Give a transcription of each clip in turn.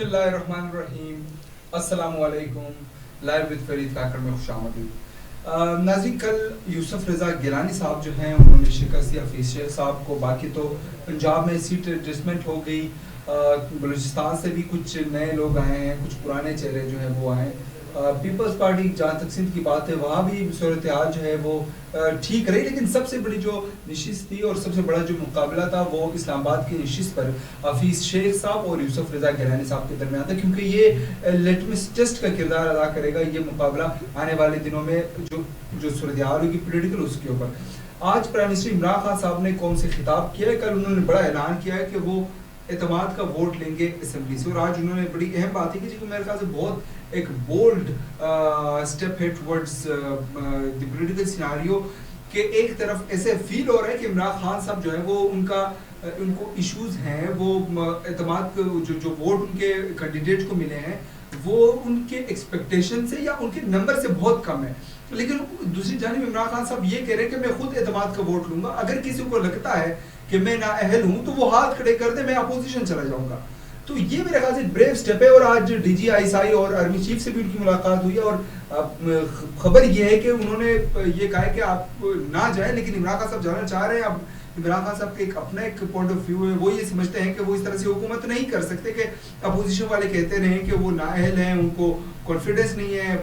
بسم اللہ الرحمن الرحیم. السلام علیکم. لائیو وتھ فرید کاکڑ میں خوش آمدید. ناظرین, کل یوسف رضا گیلانی صاحب جو ہیں انہوں نے شکست دی حفیظ شیخ صاحب کو. باقی تو پنجاب میں سیٹ ایڈجسٹمنٹ ہو گئی, بلوچستان سے بھی کچھ نئے لوگ آئے ہیں, کچھ پرانے چہرے جو ہیں وہ آئے. پیپلز پارٹی جہاں تک سندھ کی بات ہے وہاں بھی صورتحال جو ہے وہ ٹھیک رہی, لیکن سب سے بڑی جو نشست تھی اور سب سے بڑا جو مقابلہ تھا وہ اسلام آباد کی نشست پر حفیظ شیخ صاحب اور یوسف رضا گیلانی صاحب کے درمیان تھا, کیونکہ یہ لٹمس ٹیسٹ کا کردار ادا کرے گا یہ مقابلہ آنے والے دنوں میں جو صورتحال ہوگی پولیٹیکل اس کے اوپر. آج پرائم منسٹر عمران خان صاحب نے قوم سے خطاب کیا ہے. کل انہوں نے بڑا اعلان کیا ہے کہ وہ اعتماد کا ووٹ لیں گے اسمبلی سے, اور آج انہوں نے بڑی اہم بات ہے کہ میرے خیال سے بہت ایک بولڈ اسٹیپ ہے ٹورڈز دی پولیٹیکل سیناریو, کہ ایک طرف ایسے فیل ہو رہا ہے کہ عمران خان صاحب جو ہے وہ ان کو ایشوز ہیں, وہ اعتماد جو ووٹ ان کے کینڈیڈیٹ کو ملے ہیں وہ ان کے ایکسپیکٹیشن سے یا ان کے نمبر سے بہت کم ہے. لیکن دوسری جانب عمران خان صاحب یہ کہہ رہے ہیں کہ میں خود اعتماد کا ووٹ لوں گا, اگر کسی کو لگتا ہے کہ میں نااہل ہوں تو وہ ہاتھ کھڑے کر دے, میں اپوزیشن چلا جاؤں گا. تو یہ میرے خیال سے بریو سٹیپ ہے, اور آج D G I S I اور آرمی چیف سے بھی ان کی ملاقات ہوئی ہے, اور خبر یہ ہے کہ انہوں نے یہ کہا ہے کہ آپ نہ جائیں, لیکن عمران خان صاحب جانا چاہ رہے ہیں. اب عمران خان صاحب کے اپنا ایک پوائنٹ آف ویو ہے, وہ یہ سمجھتے ہیں کہ وہ اس طرح سے حکومت نہیں کر سکتے کہ اپوزیشن والے کہتے رہیں کہ وہ نااہل ہیں, ان کو کانفیڈنس نہیں ہے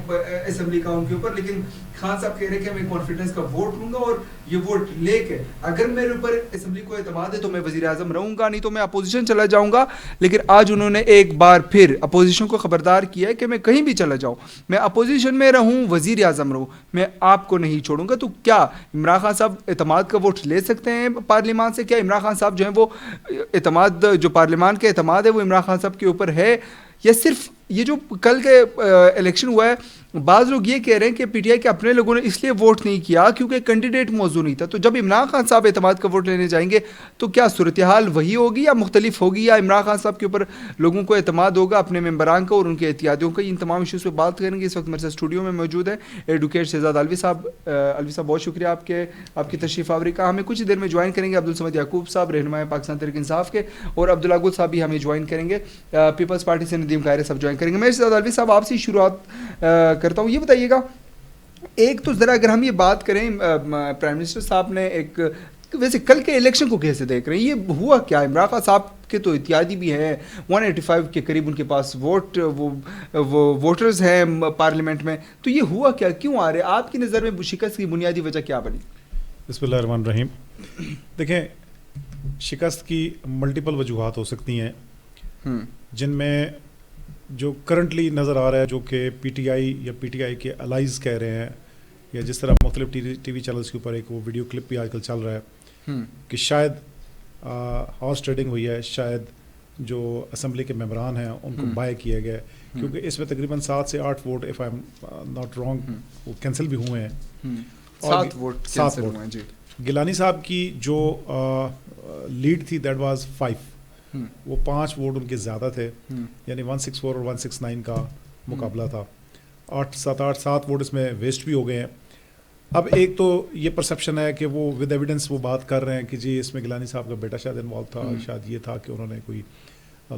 اسمبلی کا ان کے اوپر, لیکن خان صاحب کہہ رہے ہیں کہ میں کانفیڈنس کا ووٹ لوں گا, اور یہ ووٹ لے کے اگر میرے اوپر اسمبلی کو اعتماد ہے تو میں وزیر اعظم رہوں گا, نہیں تو میں اپوزیشن چلا جاؤں گا. لیکن آج انہوں نے ایک بار پھر اپوزیشن کو خبردار کیا ہے کہ میں کہیں بھی چلا جاؤں, میں اپوزیشن میں رہوں, وزیر اعظم رہوں, میں آپ کو نہیں چھوڑوں گا. تو کیا عمران خان صاحب اعتماد کا ووٹ لے سکتے ہیں پارلیمان سے؟ کیا عمران خان صاحب جو ہیں وہ اعتماد, جو پارلیمان کے اعتماد ہے وہ عمران خان صاحب کے اوپر ہے, یا صرف یہ جو کل کے الیکشن ہوا ہے بعض لوگ یہ کہہ رہے ہیں کہ پی ٹی آئی کے اپنے لوگوں نے اس لیے ووٹ نہیں کیا کیونکہ کینڈیڈیٹ موزوں نہیں تھا. تو جب عمران خان صاحب اعتماد کا ووٹ لینے جائیں گے تو کیا صورتحال وہی ہوگی یا مختلف ہوگی, یا عمران خان صاحب کے اوپر لوگوں کو اعتماد ہوگا اپنے ممبران کو اور ان کے احتیاطیوں کا؟ ان تمام ایشوز پہ بات کریں گے. اس وقت میرے ساتھ اسٹوڈیو میں موجود ہیں ایڈوکیٹ شہزاد الوی صاحب. الوی صاحب بہت شکریہ آپ کی تشریف آوری کا. ہمیں کچھ دیر میں جوائن کریں گے عبدالصمد یعقوب صاحب, رہنماء پاکستان تحریک انصاف کے, اور عبداللہ گل صاحب بھی ہمیں جوائن کریں گے, پیپلز پارٹی سے ندیم قاہرہ صاحب جوائن کریں گے. میں شہزاد الوی صاحب آپ سے شروعات کرتا ہوں, یہ بتائیے گا ایک تو ذرا اگر ہم یہ بات کریں پرائم منسٹر صاحب نے ایک ویسے کل کے الیکشن کو کیسے دیکھ رہے ہیں, یہ ہوا کیا؟ عمران خان صاحب کے تو اتحادی بھی ہیں, 185 کے قریب ان کے پاس ووٹرز ہیں پارلیمنٹ میں, تو یہ ہوا کیا, کیوں آ رہے؟ آپ کی نظر میں شکست کی بنیادی وجہ کیا بنی؟ بسم اللہ الرحمن الرحیم. دیکھیں, شکست کی ملٹیپل وجوہات ہو سکتی ہیں, جن میں جو کرنٹلی نظر آ رہا ہے جو کہ پی ٹی آئی یا پی ٹی آئی کے الائز کہہ رہے ہیں, یا جس طرح مختلف ٹی وی چینلز کے اوپر ایک وہ ویڈیو کلپ بھی آج کل چل رہا ہے کہ شاید ہارس ٹریڈنگ ہوئی ہے, شاید جو اسمبلی کے ممبران ہیں ان کو بائی کیا گیا, کیونکہ اس میں تقریباً 7 سے 8 vote if I am not wrong وہ کینسل بھی ہوئے ہیں. 7 ووٹ جی. گیلانی صاحب کی جو لیڈ تھی دیٹ واز 5, وہ 5 ووٹ ان کے زیادہ تھے, یعنی 164 اور 169 کا مقابلہ تھا. 7 ووٹ اس میں ویسٹ بھی ہو گئے ہیں. اب ایک تو یہ پرسیپشن ہے کہ وہ ود ایویڈنس وہ بات کر رہے ہیں کہ جی اس میں گیلانی صاحب کا بیٹا شاید انوالو تھا, شاید یہ تھا کہ انہوں نے کوئی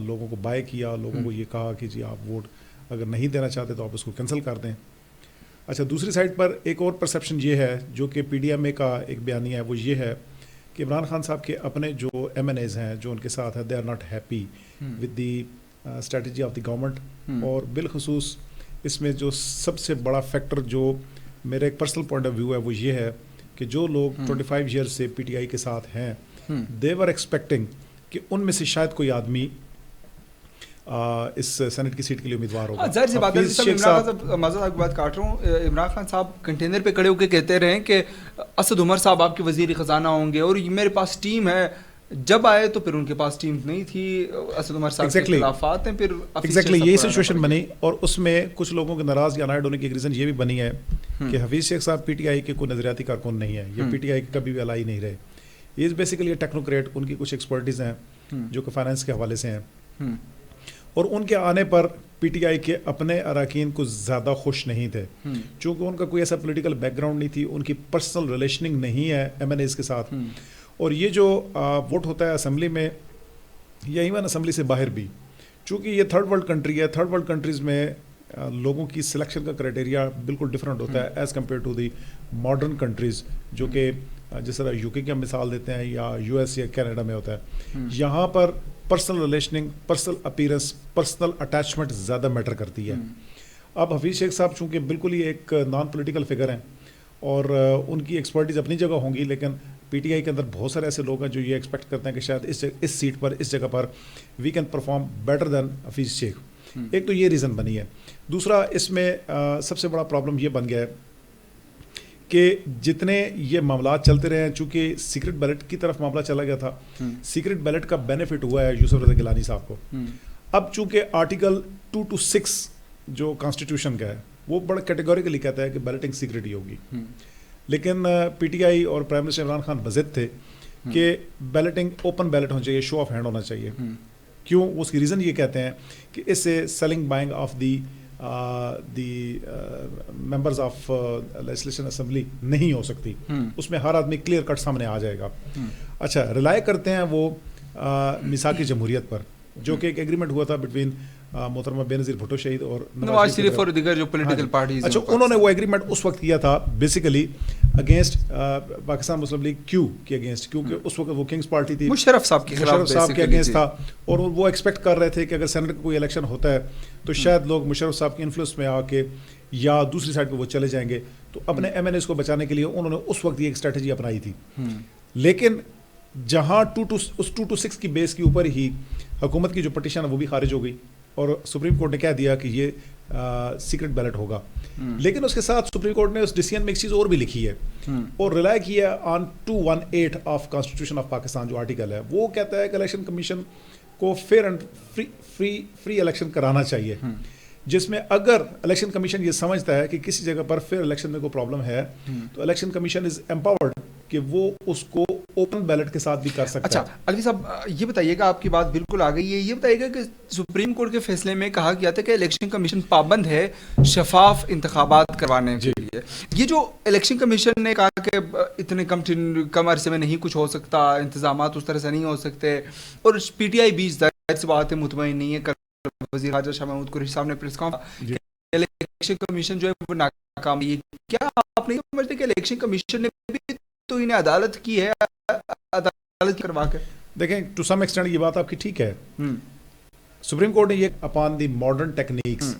لوگوں کو بائی کیا, لوگوں کو یہ کہا کہ جی آپ ووٹ اگر نہیں دینا چاہتے تو آپ اس کو کینسل کر دیں. اچھا, دوسری سائڈ پر ایک اور پرسیپشن یہ ہے جو کہ پی ڈی ایم اے کا ایک بیانیہ ہے, وہ یہ ہے کہ عمران خان صاحب کے اپنے جو ایم این ایز ہیں جو ان کے ساتھ ہیں, they are not happy with the strategy of the government. اور بالخصوص اس میں جو سب سے بڑا فیکٹر جو میرا ایک پرسنل پوائنٹ آف ویو ہے وہ یہ ہے کہ جو لوگ 25 ایئرس سے پی ٹی آئی کے ساتھ ہیں, دے ور ایکسپیکٹنگ کہ ان میں سے شاید کوئی آدمی اس سینٹ کی سیٹ کے لیے امیدوار ہوگا. ظاہر سی بات ہے, معذرت بات کاٹ رہا ہوں, عمران خان صاحب کنٹینر پہ کھڑے ہو کے کہتے رہے کہ اسد عمر صاحب آپ کے وزیر خزانہ ہوں گے, اور میرے پاس ٹیم ہے. جب آئے تو پھر ان کے پاس ٹیم نہیں تھی, اسد عمر صاحب کے خلافات ہیں, پھر ایگزیکٹلی یہی سچویشن بنی. اور اس میں کچھ لوگوں کے ناراض یا انائڈ ہونے کی ایک ریزن یہ بھی بنی ہے کہ حفیظ شیخ صاحب پی ٹی آئی کے کوئی نظریاتی کارکن نہیں ہے, یا پی ٹی آئی کے کبھی بھی الائی نہیں رہے. یہ بیسیکلی ٹیکنوکریٹ, ان کی کچھ ایکسپرٹیز ہیں جو کہ فائنینس کے حوالے سے ہیں, اور ان کے آنے پر پی ٹی آئی کے اپنے اراکین کچھ زیادہ خوش نہیں تھے, چونکہ ان کا کوئی ایسا پولیٹیکل بیک گراؤنڈ نہیں تھی, ان کی پرسنل ریلیشننگ نہیں ہے ایم این ایز کے ساتھ. اور یہ جو ووٹ ہوتا ہے اسمبلی میں یا ایون اسمبلی سے باہر بھی, چونکہ یہ تھرڈ ورلڈ کنٹری ہے، تھرڈ ورلڈ کنٹریز میں لوگوں کی سلیکشن کا کرائٹیریا بالکل ڈفرینٹ ہوتا ہے as compare to the modern countries, جو کہ جس طرح یو کے کی ہم مثال دیتے ہیں یا یو ایس یا کینیڈا میں ہوتا ہے. یہاں پر personal relationship, personal appearance, personal attachment زیادہ میٹر کرتی ہے. اب حفیظ شیخ صاحب چونکہ بالکل ہی ایک نان پولیٹیکل فگر ہیں اور ان کی ایکسپرٹیز اپنی جگہ ہوں گی، لیکن پی ٹی آئی کے اندر بہت سارے ایسے لوگ ہیں جو یہ ایکسپیکٹ کرتے ہیں کہ شاید اس سیٹ پر، اس جگہ پر we can perform better than Hafeez Shaikh. ایک تو یہ ریزن بنی ہے. دوسرا اس میں سب سے بڑا پرابلم یہ بن گیا ہے کہ جتنے یہ معاملات چلتے رہے ہیں، چونکہ سیکرٹ بیلٹ کی طرف معاملہ چلا گیا تھا، سیکرٹ بیلٹ کا بینیفٹ ہوا ہے یوسف رضا گیلانی صاحب کو. اب چونکہ آرٹیکل 226 جو کانسٹیٹیوشن کا ہے وہ بڑا کیٹیگوریکلی کہتا ہے کہ بیلٹنگ سیکرٹ ہی ہوگی، لیکن پی ٹی آئی اور پرائم منسٹر عمران خان بضد تھے کہ بیلٹنگ اوپن بیلٹ ہونا چاہیے، شو آف ہینڈ ہونا چاہیے. کیوں؟ اس کی ریزن یہ کہتے ہیں کہ اس سے selling buying of the members of legislation assembly نہیں ہو سکتی، اس میں ہر آدمی کلیئر کٹ سامنے آ جائے گا. اچھا، ریلائی کرتے ہیں وہ میثاق جمہوریت پر، جو کہ ایک ایگریمنٹ ہوا تھا بٹوین محترمہ بے نظیر بھٹو شہید اور نواز شریف اور دیگر جو پولیٹیکل پارٹیز. اچھا، انہوں نے وہ ایگریمنٹ اس وقت کیا تھا بیسیکلی اگینسٹ پاکستان مسلم لیگ کیو کے اگینسٹ، کیونکہ اس وقت وہ کنگز پارٹی تھی، مشرف صاحب کے اگینسٹ تھا، اور وہ ایکسپیکٹ کر رہے تھے کہ اگر سینٹ کا کوئی الیکشن ہوتا ہے تو شاید لوگ مشرف صاحب کے انفلوئنس میں آ کے یا دوسری سائڈ پہ وہ چلے جائیں گے. تو اپنے ایم این ایز کو بچانے کے لیے انہوں نے اس وقت یہ ایک اسٹریٹجی اپنائی تھی. لیکن جہاں 226 کی بیس کے اوپر ہی حکومت کی جو پٹیشن ہے وہ بھی خارج ہو گئی اور سپریم کورٹ نے کہہ دیا کہ یہ سیکرٹ بیلٹ ہوگا. لیکن اس کے ساتھ سپریم کورٹ نے اس ڈیسیژن میں ایک چیز اور بھی لکھی ہے اور ریلائی کی ہے آن 218 آف کانسٹیٹیوشن آف پاکستان جو آرٹیکل ہے. وہ کہتا ہے کہ الیکشن کمیشن کو فیئر اینڈ فری الیکشن کرانا چاہیے، جس میں اگر الیکشن کمیشن یہ سمجھتا ہے کہ کسی جگہ پر فیئر الیکشن میں کوئی پرابلم ہے تو الیکشن کمیشن از امپاورڈ کہ وہ اس کو اوپن بیلٹ کے ساتھ بھی کر سکتا ہے. اچھا علوی صاحب، یہ بتائیے گا، آپ کی بات بالکل آ گئی ہے، یہ بتائیے گا کہ سپریم کورٹ کے فیصلے میں کہا گیا تھا کہ الیکشن کمیشن پابند ہے شفاف انتخابات کروانے کے لیے. یہ جو الیکشن کمیشن نے کہا کہ اتنے کم عرصے میں نہیں کچھ ہو سکتا، انتظامات اس طرح سے نہیں ہو سکتے، اور پی ٹی آئی بھی ظاہر سی بات ہے مطمئن نہیں ہے. وزیر خارجہ شاہ محمود قریشی صاحب نے پریس کانفرنس الیکشن کمیشن جو ہے وہ ناکام ہے. کیا آپ نہیں سمجھتے کہ الیکشن کمیشن نے بھی تو انہیں عدالت کی ہے، عدالت کروا کے؟ دیکھیں، ٹو سم ایکسٹینٹ یہ بات آپ کی ٹھیک ہے. سپریم کورٹ نے یہ اپان دی ماڈرن ٹیکنیکس،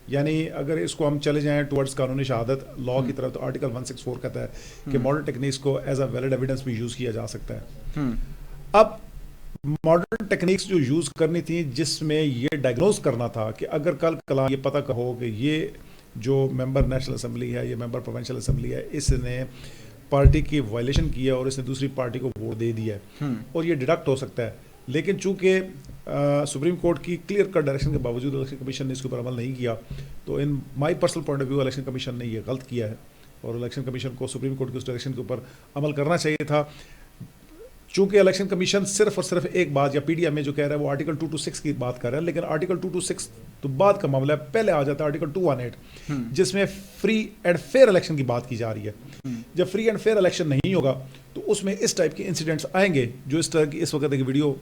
یعنی اگر اس کو ہم چلے جائیں ٹورڈز قانونی شہادت لا کی طرف، تو آرٹیکل 164 کہتا ہے کہ ماڈرن ٹیکنیکس کو ایز اے ویلڈ ایویڈنس بھی یوز کیا جا سکتا ہے. اب ماڈرن ٹیکنیکس جو یوز کرنی تھی، جس میں یہ ڈائگنوز کرنا تھا کہ اگر کل کلا یہ پتہ کہو کہ یہ جو ممبر نیشنل اسمبلی ہے، یہ ممبر پروونشل اسمبلی ہے، اس نے پارٹی کی وائلیشن کی ہے اور اس نے دوسری پارٹی کو ووٹ دے دیا ہے اور یہ ڈیڈکٹ ہو سکتا ہے. لیکن چونکہ سپریم کورٹ کی کلیئر کٹ ڈائریکشن کے باوجود الیکشن کمیشن نے اس کے اوپر عمل نہیں کیا، تو in my personal point of view election commission نے یہ غلط کیا ہے اور الیکشن کمیشن کو سپریم کورٹ کی اس ڈائریکشن کے اوپر عمل کرنا چاہیے تھا. چونکہ الیکشن کمیشن صرف اور صرف ایک بات، یا پی ڈی ایم میں جو کہہ رہا ہے وہ آرٹیکل 226 کی بات کر رہا ہے، لیکن آرٹیکل 226 تو بعد کا معاملہ ہے، پہلے آ جاتا ہے آرٹیکل 218 جس میں فری اینڈ فیئر الیکشن کی بات کی جا رہی ہے. جب فری اینڈ فیئر الیکشن نہیں ہوگا تو اس میں اس ٹائپ کے انسیڈنٹس آئیں گے جو اس طرح کی اس وقت ایک ویڈیو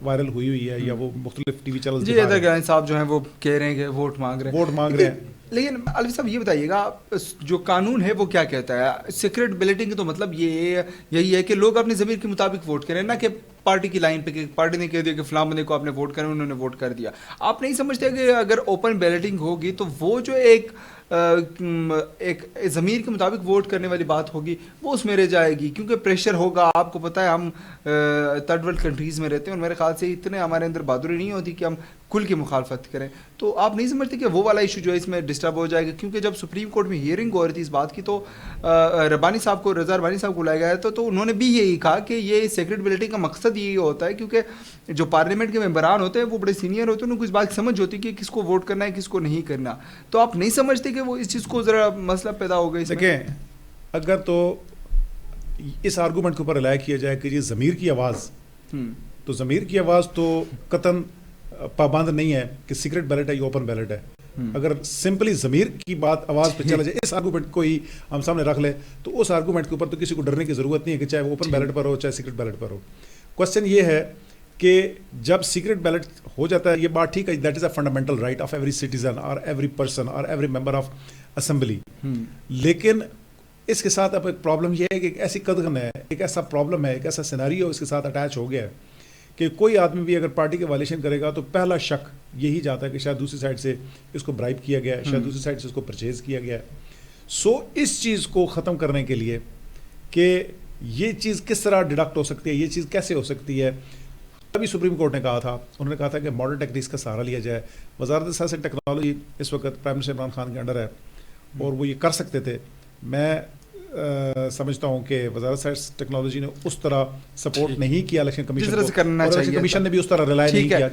وائرل ہوئی ہے یا وہ مختلف ٹی وی چینل جی ادھر گیلانی صاحب جو ہیں وہ کہہ رہے ہیں کہ ووٹ مانگ رہے ہیں. لیکن علوی صاحب یہ بتائیے گا، جو قانون ہے وہ کیا کہتا ہے؟ سیکرٹ بیلٹنگ تو مطلب یہی ہے کہ لوگ اپنی ضمیر کے مطابق ووٹ کریں، نہ کہ پارٹی کی لائن پہ کہ پارٹی نے کہہ دیا کہ فلاں بندے کو آپ نے ووٹ کریں، انہوں نے ووٹ کر دیا. آپ نہیں سمجھتے کہ اگر اوپن بیلٹنگ ہوگی تو وہ جو ایک ضمیر کے مطابق ووٹ کرنے والی بات ہوگی وہ اس میں رہ جائے گی؟ کیونکہ پریشر ہوگا. آپ کو پتہ ہے ہم تھرڈ ورلڈ کنٹریز میں رہتے ہیں اور میرے خیال سے اتنے ہمارے اندر بہادری نہیں ہوتی کہ ہم کل کی مخالفت کریں. تو آپ نہیں سمجھتے کہ وہ والا ایشو جو ہے اس میں ڈسٹرب ہو جائے گا؟ کیونکہ جب سپریم کورٹ میں ہیئرنگ ہو رہی تھی اس بات کی تو رضا ربانی صاحب کو بلایا گیا تھا، تو انہوں نے بھی یہی کہا کہ یہ سیکرٹ بیلٹنگ کا مقصد یہی ہوتا ہے کیونکہ جو پارلیمنٹ کے ممبران ہوتے ہیں وہ بڑے سینئر ہوتے ہیں، ان کو اس بات کی سمجھ ہوتی ہے کہ کس کو ووٹ کرنا ہے کس کو نہیں کرنا. تو آپ نہیں سمجھتے کہ وہ اس چیز کو ذرا مسئلہ پیدا ہو گیا؟ دیکھیں، اگر تو اس آرگومنٹ کے اوپر رلائے کیا جائے کہ یہ ضمیر کی آواز، تو ضمیر کی آواز تو قطعاً پابند نہیں ہے کہ سیکرٹ بیلٹ ہے یا اوپن بیلٹ ہے. اگر سمپلی ضمیر کی بات آواز پہ چلا جائے، اس آرگومنٹ کو ہی ہم سامنے رکھ لیں، تو اس آرگومنٹ کے اوپر تو کسی کو ڈرنے کی ضرورت نہیں ہے کہ چاہے وہ اوپن بیلٹ پر ہو چاہے سیکرٹ بیلٹ پر ہو. کوشچن یہ ہے کہ جب سیکرٹ بیلٹ ہو جاتا ہے یہ بات ٹھیک ہے, that is a fundamental right of every citizen اور ایوری پرسن اور ایوری ممبر آف اسمبلی, لیکن اس کے ساتھ اب ایک پرابلم یہ ہے کہ ایک ایسی قدغن ہے, ایک ایسا پرابلم ہے, ایک ایسا سیناریو اس کے ساتھ اٹیچ ہو گیا ہے کہ کوئی آدمی بھی اگر پارٹی کے وائلیشن کرے گا تو پہلا شک یہی جاتا ہے کہ شاید دوسری سائڈ سے اس کو برائب کیا گیا ہے, شاید دوسری سائڈ سے اس کو پرچیز کیا گیا ہے. سو اس چیز کو ختم کرنے کے لیے کہ یہ چیز کس طرح ڈیڈکٹ ہو سکتی ہے, یہ چیز کیسے ہو سکتی ہے, ابھی سپریم کورٹ نے کہا تھا, انہوں نے کہا تھا کہ ماڈرن ٹیکنیکس کا سہارا لیا جائے. وزارت سائنس اینڈ ٹیکنالوجی اس وقت پرائم منسٹر عمران خان کے انڈر ہے اور وہ یہ کر سکتے تھے. میں سمجھتا ہوں کہ وزارت سائنس ٹیکنالوجی نے اس طرح سپورٹ نہیں کیا الیکشن کمیشن کو, اور الیکشن کمیشن نے بھی اس طرح ریلائی نہیں کیا.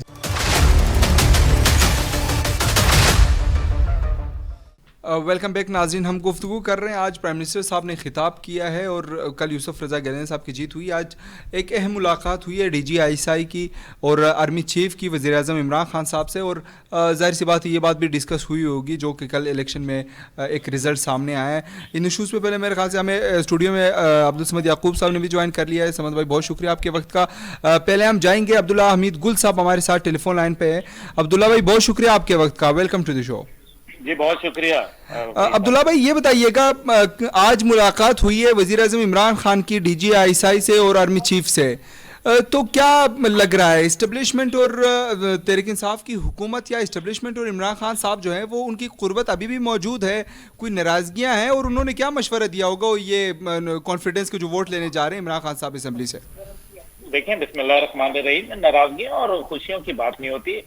ویلکم بیک ناظرین, ہم گفتگو کر رہے ہیں. آج پرائم منسٹر صاحب نے خطاب کیا ہے اور کل یوسف رضا گیلانی صاحب کی جیت ہوئی. آج ایک اہم ملاقات ہوئی ہے DGI کی اور آرمی چیف کی وزیر اعظم عمران خان صاحب سے, اور ظاہر سی بات یہ بات بھی ڈسکس ہوئی ہوگی جو کہ کل الیکشن میں ایک رزلٹ سامنے آیا ہے. ان ایشوز پہ پہلے میرے خیال سے ہمیں اسٹوڈیو میں عبدالصمد یعقوب صاحب نے بھی جوائن کر لیا ہے. سمد بھائی بہت شکریہ آپ کے وقت کا. پہلے ہم جائیں گے عبداللہ حمید گل صاحب ہمارے ساتھ ٹیلی فون لائن پہ ہے. عبداللہ بھائی بہت شکریہ آپ کے وقت کا, ویلکم ٹو دی شو. جی بہت شکریہ. عبداللہ بھائی یہ بتائیے گا, آج ملاقات ہوئی ہے وزیر اعظم عمران خان کی DGI سے اور آرمی چیف سے, تو کیا لگ رہا ہے اسٹیبلشمنٹ اور تحریک انصاف کی حکومت یا اسٹیبلشمنٹ اور عمران خان صاحب جو ہیں وہ ان کی قربت ابھی بھی موجود ہے, کوئی ناراضگیاں ہیں, اور انہوں نے کیا مشورہ دیا ہوگا یہ کانفیڈنس کے جو ووٹ لینے جا رہے ہیں عمران خان صاحب اسمبلی سے؟ دیکھیں بسم اللہ الرحمن الرحیم, ناراضگیاں اور خوشیوں کی بات نہیں ہوتی.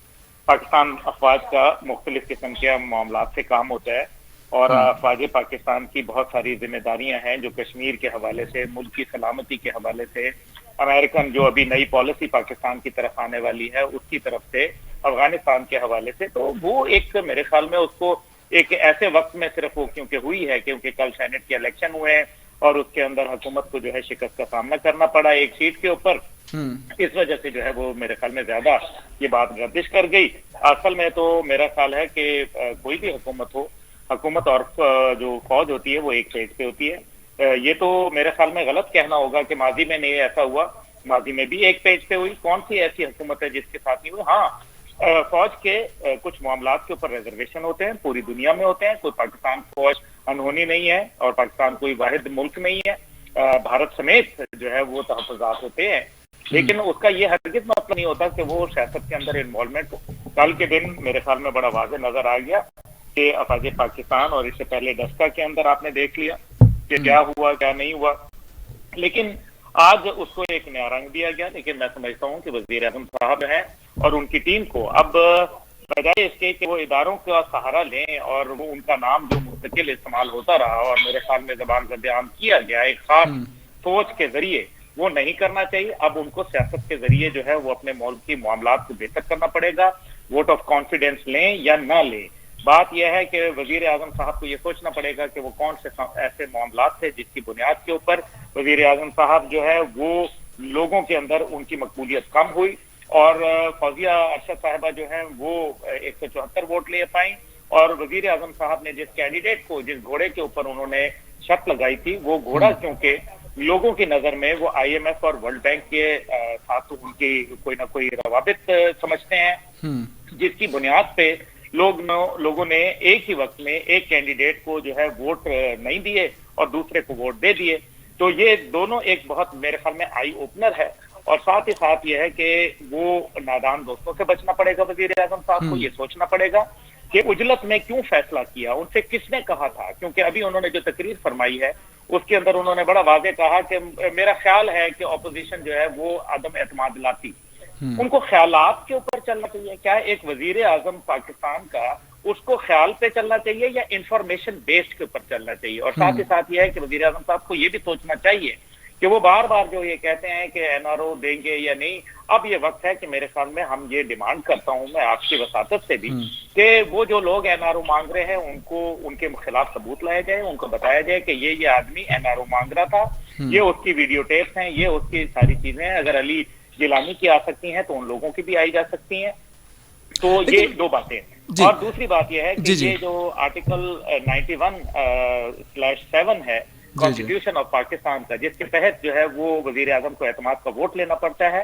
پاکستان افواج کا مختلف قسم کے معاملات سے کام ہوتا ہے اور افواج پاکستان کی بہت ساری ذمہ داریاں ہیں جو کشمیر کے حوالے سے, ملک کی سلامتی کے حوالے سے, امریکن جو ابھی نئی پالیسی پاکستان کی طرف آنے والی ہے اس کی طرف سے, افغانستان کے حوالے سے. تو وہ ایک میرے خیال میں اس کو ایک ایسے وقت میں صرف وہ کیونکہ ہوئی ہے کیونکہ کل سینٹ کے الیکشن ہوئے ہیں اور اس کے اندر حکومت کو جو ہے شکست کا سامنا کرنا پڑا ایک سیٹ کے اوپر, اس وجہ سے جو ہے وہ میرے خیال میں زیادہ یہ بات گردش کر گئی. اصل میں تو میرا خیال ہے کہ کوئی بھی حکومت ہو, حکومت اور جو فوج ہوتی ہے وہ ایک پیج پہ ہوتی ہے. یہ تو میرے خیال میں غلط کہنا ہوگا کہ ماضی میں نہیں ایسا ہوا, ماضی میں بھی ایک پیج پہ ہوئی. کون سی ایسی حکومت ہے جس کے ساتھ نہیں ہوئی؟ ہاں, فوج کے کچھ معاملات کے اوپر ریزرویشن ہوتے ہیں, پوری دنیا میں ہوتے ہیں. کوئی پاکستان فوج انہونی نہیں ہے اور پاکستان کوئی واحد ملک نہیں ہے, بھارت سمیت جو ہے وہ تحفظات ہوتے ہیں, لیکن اس کا یہ ہرگز مطلب نہیں ہوتا کہ وہ سیاست کے اندر انوالومنٹ ہو. کل کے دن میرے خیال میں بڑا واضح نظر آ گیا کہ افواج پاکستان اور اس سے پہلے ڈسکا کے اندر آپ نے دیکھ لیا کہ کیا ہوا کیا نہیں ہوا, لیکن آج اس کو ایک نیا رنگ دیا گیا. لیکن میں سمجھتا ہوں کہ وزیر اعظم صاحب ہیں اور ان کی ٹیم کو اب بجائے اس کے کہ وہ اداروں کا سہارا لیں اور وہ ان کا نام جو مستقل استعمال ہوتا رہا اور میرے خیال میں زبان کا بیان کیا گیا ایک خاص سوچ کے ذریعے, وہ نہیں کرنا چاہیے. اب ان کو سیاست کے ذریعے جو ہے وہ اپنے ملک کی معاملات کو بہتر کرنا پڑے گا. ووٹ آف کانفیڈنس لیں یا نہ لیں, بات یہ ہے کہ وزیر اعظم صاحب کو یہ سوچنا پڑے گا کہ وہ کون سے ایسے معاملات تھے جس کی بنیاد کے اوپر وزیر اعظم صاحب جو ہے وہ لوگوں کے اندر ان کی مقبولیت کم ہوئی اور فوزیہ ارشد صاحبہ جو ہیں وہ 174 ووٹ لے پائیں, اور وزیر اعظم صاحب نے جس کینڈیڈیٹ کو, جس گھوڑے کے اوپر انہوں نے شرط لگائی تھی, وہ گھوڑا کیونکہ لوگوں کی نظر میں وہ IMF اور ورلڈ بینک کے ساتھ ان کی کوئی نہ کوئی روابط سمجھتے ہیں, جس کی بنیاد پہ لوگوں نے ایک ہی وقت میں ایک کینڈیڈیٹ کو جو ہے ووٹ نہیں دیے اور دوسرے کو ووٹ دے دیے. تو یہ دونوں ایک بہت میرے خیال میں آئی اوپنر ہے, اور ساتھ ہی ساتھ یہ ہے کہ وہ نادان دوستوں سے بچنا پڑے گا. وزیر اعظم صاحب کو یہ سوچنا پڑے گا کہ اجلت میں کیوں فیصلہ کیا, ان سے کس نے کہا تھا, کیونکہ ابھی انہوں نے جو تقریر فرمائی ہے اس کے اندر انہوں نے بڑا واضح کہا کہ میرا خیال ہے کہ اپوزیشن جو ہے وہ عدم اعتماد لاتی. ان کو خیالات کے اوپر چلنا چاہیے, کیا ایک وزیر اعظم پاکستان کا اس کو خیال پہ چلنا چاہیے یا انفارمیشن بیسڈ کے اوپر چلنا چاہیے؟ اور ساتھ ہی ساتھ یہ ہے کہ وزیر اعظم صاحب کو یہ بھی سوچنا چاہیے کہ وہ بار بار جو یہ کہتے ہیں کہ NRO دیں گے یا نہیں, اب یہ وقت ہے کہ میرے خیال میں ہم یہ ڈیمانڈ کرتا ہوں میں آپ کی وساطت سے بھی کہ وہ جو لوگ NRO مانگ رہے ہیں ان کو ان کے خلاف ثبوت لایا جائے, ان کو بتایا جائے کہ یہ آدمی NRO مانگ رہا تھا, یہ اس کی ویڈیو ٹیپس ہیں, یہ اس کی ساری چیزیں ہیں. اگر علی گیلانی کی آ سکتی ہیں تو ان لوگوں کی بھی آئی جا سکتی ہیں. تو یہ دو باتیں. اور دوسری بات یہ ہے کہ یہ جو آرٹیکل 91/7 ہے کانسٹیٹیوشن آف پاکستان کا, جس کے تحت جو ہے وہ وزیر اعظم کو اعتماد کا ووٹ لینا پڑتا ہے,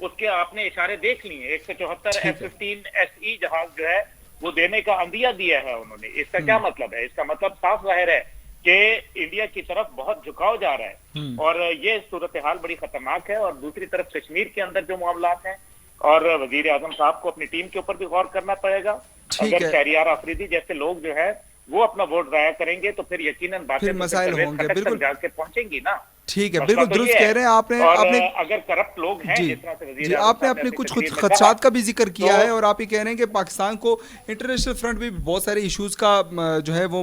اس کے آپ نے اشارے دیکھ لیے. 174 F-15SE جہاز جو ہے وہ دینے کا عندیہ دیا ہے انہوں نے. اس کا کیا مطلب ہے؟ اس کا مطلب صاف ظاہر ہے کہ انڈیا کی طرف بہت جھکاؤ جا رہا ہے اور یہ صورتحال بڑی خطرناک ہے. اور دوسری طرف کشمیر کے اندر جو معاملات ہیں اور وزیر اعظم صاحب کو اپنی ٹیم کے اوپر بھی غور کرنا پڑے گا. اگر شہریار آفریدی جیسے لوگ جو ہے وہ اپنا ووٹ ضائع کریں گے تو پھر یقیناً باتیں مسائل ہوں گے. بالکل جا کے پہنچیں گی نا. ٹھیک ہے, بالکل درست کہہ رہے ہیں آپ نے. اگر کرپٹ لوگ ہیں جس طرح سے وزیر اعظم آپ نے اپنے کچھ خدشات کا بھی ذکر کیا ہے اور آپ یہ کہہ رہے ہیں کہ پاکستان کو انٹرنیشنل فرنٹ بھی بہت سارے ایشوز کا جو ہے وہ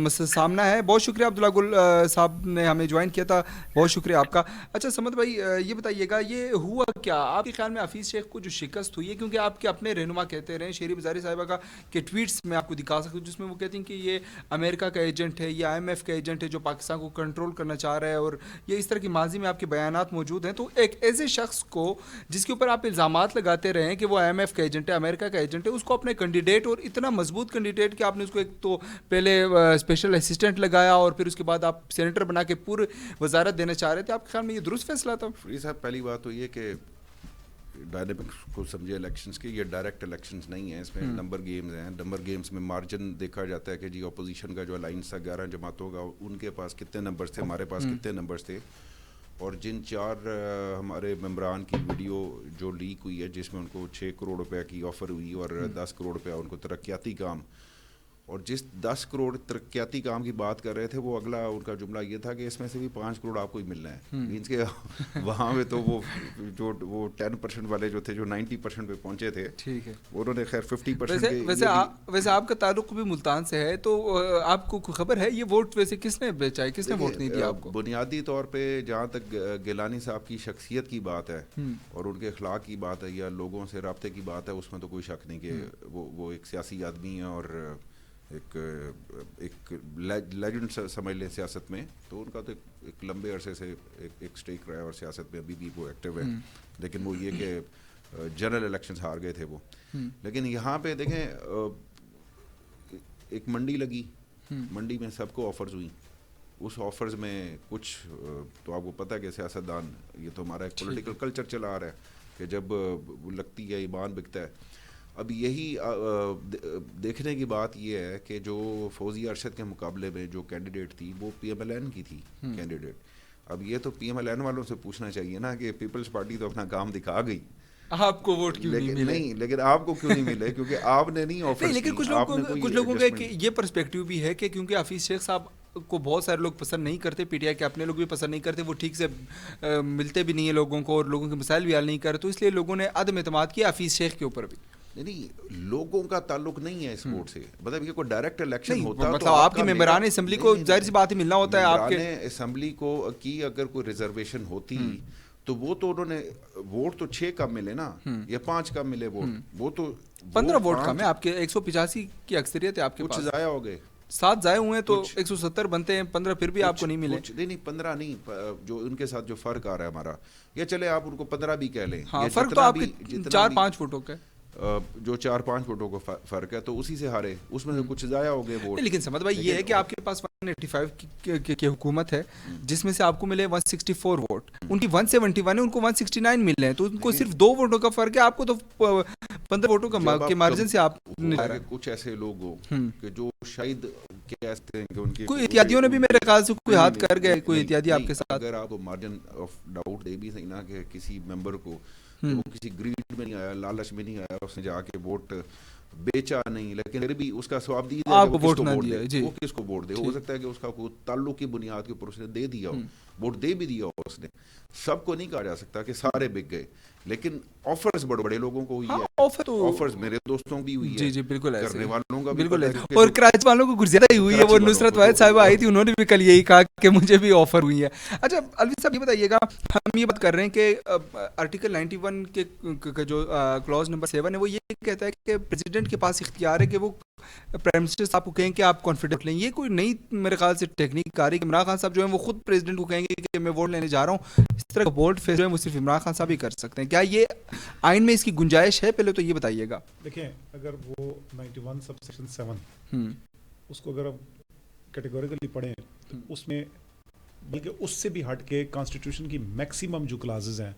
سامنا ہے. بہت شکریہ عبداللہ گل صاحب نے ہمیں جوائن کیا تھا, بہت شکریہ آپ کا. اچھا سمد بھائی یہ بتائیے گا یہ ہوا کیا آپ کے خیال میں حفیظ شیخ کو جو شکست ہوئی ہے, کیونکہ آپ کے اپنے رہنما کہتے رہے شہری بزاری صاحبہ کا کہ ٹویٹس میں آپ کو دکھا سکتے جس میں وہ کہتے ہیں کہ یہ امریکہ کا ایجنٹ ہے, یہ IMF کا ایجنٹ ہے جو پاکستان کو کنٹرول کرنا چاہ رہا ہے, اور یہ اس طرح کی ماضی میں آپ کے بیانات موجود ہیں. تو ایک ایسے شخص کو جس کے اوپر آپ الزامات لگاتے رہے ہیں کہ وہ IMF کا ایجنٹ ہے, امریکہ کا ایجنٹ ہے, اس کو اپنے کینڈیڈیٹ اور اتنا مضبوط کینڈیڈیٹ کہ آپ نے اس کو ایک تو پہلے اسپیشل اسسٹنٹ لگایا اور پھر اس کے بعد آپ سینیٹر بنا کے پورے وزارت دینا چاہ رہے تھے, آپ کے خیال میں یہ درست فیصلہ تھا؟ فرید صاحب پہلی بات تو یہ کہ ڈائنامکس کو سمجھے الیکشنز کے, یہ ڈائریکٹ الیکشنز نہیں ہیں, اس میں نمبر گیمز ہیں. نمبر گیمز میں مارجن دیکھا جاتا ہے کہ جی اپوزیشن کا جو الائنس تھا 11 جماعتوں کا, ان کے پاس کتنے نمبرز تھے, ہمارے پاس کتنے نمبرز تھے, اور جن 4 ہمارے ممبران کی ویڈیو جو لیک ہوئی ہے جس میں ان کو 6 کروڑ روپے کی آفر ہوئی اور 10 کروڑ روپے ان کو ترقیاتی کام, اور جس 10 کروڑ ترقیاتی کام کی بات کر رہے تھے وہ اگلا ان کا جملہ یہ تھا کہ اس میں سے بھی 5 کروڑ آپ کو ہی ملنا ہے. مینس کہ وہاں پہ تو وہ 10% والے جو تھے جو 90% پہ پہنچے تھے, ٹھیک ہے, انہوں نے خیر 50%. ویسے آپ کا تعلق بھی ملتان سے ہے, تو آپ کو خبر ہے یہ ووٹ ویسے کس نے بیچا ہے, کس نے ووٹ نہیں دیا آپ کو؟ بنیادی طور پہ جہاں تک گیلانی صاحب کی شخصیت کی بات ہے اور ان کے اخلاق کی بات ہے یا لوگوں سے رابطے کی بات ہے, اس میں تو کوئی شک نہیں کہ وہ ایک سیاسی آدمی ہے اور ایک لیجنڈ سمجھ لیں سیاست میں. تو ان کا تو ایک لمبے عرصے سے ایک اسٹیک رہا ہے اور سیاست میں ابھی بھی وہ ایکٹیو ہے, لیکن وہ یہ کہ جنرل الیکشنز ہار گئے تھے وہ. لیکن یہاں پہ دیکھیں ایک منڈی لگی, منڈی میں سب کو آفرز ہوئیں, اس آفرز میں کچھ تو آپ کو پتہ ہے کہ سیاستدان, یہ تو ہمارا ایک پولیٹیکل کلچر چلا آ رہا ہے کہ جب لگتی ہے ایمان بکتا ہے. اب یہی دیکھنے کی بات یہ ہے کہ جو فوزیہ ارشد کے مقابلے میں جو کینڈیڈیٹ تھی وہ PMLN کی تھی کینڈیڈیٹ. اب یہ تو PMLN والوں سے پوچھنا چاہیے نا کہ پیپلز پارٹی تو اپنا کام دکھا گئی, آپ کو ووٹ کیوں نہیں ملے؟ نہیں, لیکن آپ کو کیوں نہیں ملے کیونکہ آپ نے نہیں آفر. لیکن کچھ لوگوں کا یہ پرسپیکٹیو بھی ہے کہ کیونکہ حفیظ شیخ صاحب کو بہت سارے لوگ پسند نہیں کرتے, PTI کے اپنے لوگ بھی پسند نہیں کرتے, وہ ٹھیک سے ملتے بھی نہیں ہیں لوگوں کو اور لوگوں کے مسائل بھی حل نہیں کرتے, تو اس لیے لوگوں نے عدم اعتماد کیا حفیظ شیخ کے اوپر بھی. نہیں, لوگوں کا تعلق نہیں ہے اس ووٹ سے, مطلب یہ کوئی ڈائریکٹ الیکشن ہوتا ہے مطلب آپ کے ممبران اسمبلی کو ظاہر سی بات ہے ملنا ہوتا ہے, آپ کے اسمبلی کو کی اگر کوئی ریزرویشن ہوتی تو وہ تو انہوں نے ووٹ تو 6 کم ملے نا یا 5 کم ملے ووٹ, وہ تو 15 ووٹ کم ہے, آپ کے 185 کی اکثریت ہے آپ کے پاس, کچھ ضائع ہو گئے, 7 ضائع ہوئے تو 170 بنتے ہیں, 15 پھر بھی آپ کو نہیں ملے. نہیں 15 نہیں, جو ان کے ساتھ جو فرق آ رہا ہے ہمارا, یا چلے آپ ان کو 15 بھی کہہ لیں, فرق تو آپ کے 4-5 ووٹوں کا, جو 4-5 ووٹوں کو فرق ہے تو اسی سے ہارے, اس میں سے کچھ ضائع ہو گئے ووٹ. لیکن سمجھ بھائی یہ ہے کہ آپ کے پاس 185 کی حکومت ہے جس میں سے آپ کو ملے 164 ووٹ, ان کی 171 ہے, ان کو 169 ملے ہیں, تو ان کو صرف 2 ووٹوں کا فرق ہے, آپ کو تو 15 ووٹوں کے مارجن سے آپ کچھ ایسے لوگ ہو کہ جو شاید کہتے ہیں کہ ان کی کوئی احتیاطیوں نے بھی میرے خیال سے کوئی ہاتھ کر گئے, کوئی احتیاطی آپ کے ساتھ, اگر آپ مارجن آف ڈاؤٹ دے بھی صحیح نا کہ کسی ممبر کو وہ کسی گریڈ میں نہیں آیا, لالچ میں نہیں آیا, اس نے جا کے ووٹ بیچا نہیں, لیکن پھر بھی اس کا ثواب دی آپ کو ووٹ نہ دیا, وہ کس کو ووٹ دے, ہو سکتا ہے کہ اس کا کوئی تعلق کی بنیاد کے اوپر اس نے دے دیا ہو, ووٹ دے بھی دیا ہو اس نے, سب کو نہیں کہا جا سکتا کہ سارے بک گئے, لیکن آفرز بڑے بڑے لوگوں کو ہوئی ہے, آفرز میرے دوستوں بھی ہوئی ہے, جی بالکل ایسے, کرنے والوں کا بالکل, اور کراچی والوں کو کچھ زیادہ ہی ہوئی ہے. وہ نصرت واحد صاحبہ آئی تھی, انہوں نے بھی کل یہی کہا کہ مجھے بھی آفر ہوئی ہے. اچھا الوی صاحب یہ بتائیے گا, ہم یہ بات کر رہے ہیں کہ آرٹیکل 91 کے جو کلوز نمبر 7 ہے وہ یہ کہتا ہے کہ پریزیڈنٹ کے پاس اختیار ہے کہ وہ پرائم منسٹر صاحب کو کہیں کہ آپ کانفیڈنٹ لیں. یہ کوئی نئی میرے خیال سے ٹیکنیک آ رہی ہے کہ عمران خان صاحب جو ہیں وہ خود پریزیڈنٹ کو کہیں گے کہ میں ووٹ لینے جا رہا ہوں, اس طرح کا ووٹ فیس جو ہے وہ صرف عمران خان صاحب ہی کر سکتے ہیں. کیا یہ آئین میں اس کی گنجائش ہے؟ پہلے تو یہ بتائیے گا. دیکھیں اگر وہ 91 سب سیکشن 7 اس کو اگر ہم کیٹیگوریکلی پڑھیں تو اس میں بلکہ اس سے بھی ہٹ کے کانسٹیٹیوشن کی میکسیمم جو کلازز ہیں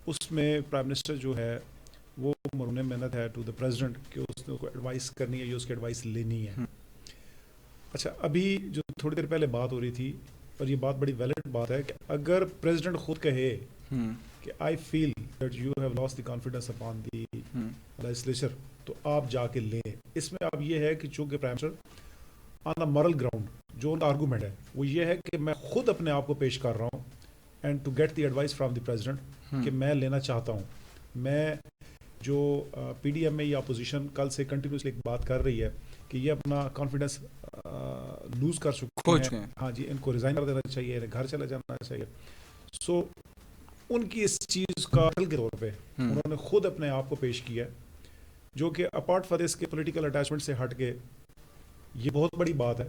اس میں پرائم منسٹر جو ہے وہ مرہون محنت ہے ٹو دا پریزیڈنٹ کہ اس کو ایڈوائس کرنی ہے یا اس کی ایڈوائس لینی ہے. اچھا ابھی جو تھوڑی دیر پہلے بات ہو رہی تھی اور یہ بات بڑی ویلڈ بات ہے کہ اگر پریزیڈنٹ خود کہے کہ I feel that you have lost the confidence upon the legislature تو آپ جا کے لیں. اس میں اب یہ ہے کہ چونکہ prime minister on the moral ground جو ان کا آرگومنٹ ہے وہ یہ ہے کہ میں خود اپنے آپ کو پیش کر رہا ہوں and to get the advice from the president کہ میں لینا چاہتا ہوں. میں جو پی ڈی ایم میں یہ اپوزیشن کل سے کنٹینیوسلی ایک بات کر رہی ہے کہ یہ اپنا کانفیڈنس لوز کر چکے ہیں, ہاں جی ان کو ریزائن کر دینا چاہیے, گھر چلے جانا چاہیے. سو ان کی اس چیز کا حل کے طور پہ انہوں نے خود اپنے آپ کو پیش کیا ہے جو کہ اپارٹ فرام اس کے پولیٹیکل اٹیچمنٹ سے ہٹ کے یہ بہت بڑی بات ہے